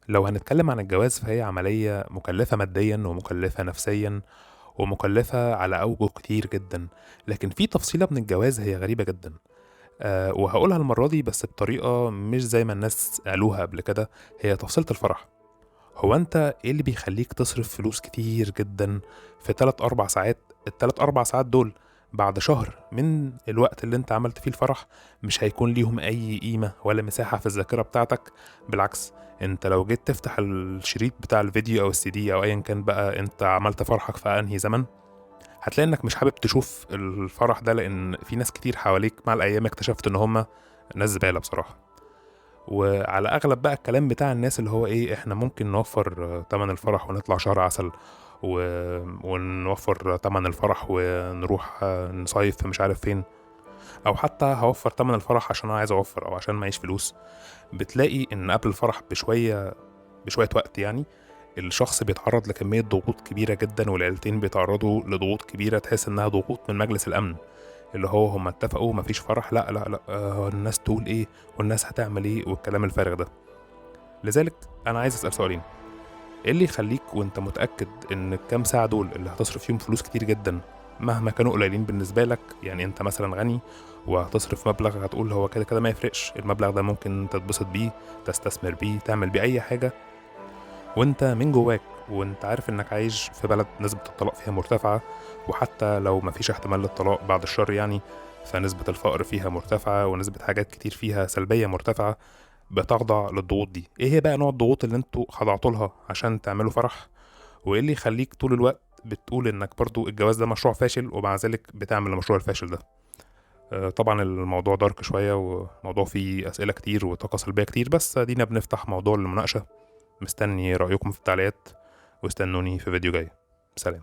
لو هنتكلم عن الجواز فهي عملية مكلفة ماديا ومكلفة نفسيا ومكلفة على أوجه كتير جدا. لكن في تفصيلة من الجواز هي غريبة جدا. وهقولها المرة دي بس بطريقة مش زي ما الناس قالوها قبل كده. هي تفصيلة الفرح. هو انت ايه اللي بيخليك تصرف فلوس كتير جدا في 3 4 ساعات؟ ال3 4 ساعات دول بعد شهر من الوقت اللي انت عملت فيه الفرح مش هيكون ليهم اي قيمة ولا مساحة في الذاكرة بتاعتك. بالعكس، انت لو جيت تفتح الشريط بتاع الفيديو او السي دي او ايا كان بقى انت عملت فرحك في انهي زمن، هتلاقي انك مش حابب تشوف الفرح ده، لان في ناس كتير حواليك مع الايام اكتشفت ان هم ناس زبالة بصراحة. وعلى اغلب بقى الكلام بتاع الناس اللي هو ايه، احنا ممكن نوفر تمن الفرح ونطلع شهر عسل و... ونوفر تمن الفرح ونروح نصيف في مش عارف فين، او حتى هوفر تمن الفرح عشان انا عايز اوفر او عشان معيش فلوس. بتلاقي ان قبل الفرح بشوية وقت يعني الشخص بيتعرض لكمية ضغوط كبيرة جدا، والعيلتين بيتعرضوا لضغوط كبيرة تحس انها ضغوط من مجلس الامن، اللي هو هم اتفقوا مفيش فرح، لا لا لا، الناس تقول ايه والناس هتعمل ايه والكلام الفارغ ده. لذلك انا عايز اسال سؤالين: ايه اللي يخليك وانت متاكد ان الكام ساعه دول اللي هتصرف فيهم فلوس كتير جدا مهما كانوا قليلين بالنسبه لك، يعني انت مثلا غني وهتصرف مبلغ هتقول هو كده كده ما يفرقش، المبلغ ده ممكن تتبسط بيه، تستثمر بيه، تعمل بيه اي حاجه، وانت من جواك وانت عارف انك عايش في بلد نسبة الطلاق فيها مرتفعة، وحتى لو مفيش احتمال للطلاق بعد الشر يعني، فنسبة الفقر فيها مرتفعة ونسبة حاجات كتير فيها سلبية مرتفعة، بتخضع للضغوط دي. ايه هي بقى نوع الضغوط اللي انتوا خضعتوا لها عشان تعملوا فرح؟ وايه اللي يخليك طول الوقت بتقول انك برضو الجواز ده مشروع فاشل ومع ذلك بتعمل المشروع الفاشل ده؟ طبعا الموضوع دارك شوية وموضوع فيه أسئلة كتير وطاقة سلبية كتير، بس دينا بنفتح موضوع للمناقشة. مستني رأيكم في التعليقات، واستنوني في فيديو جاي. سلام.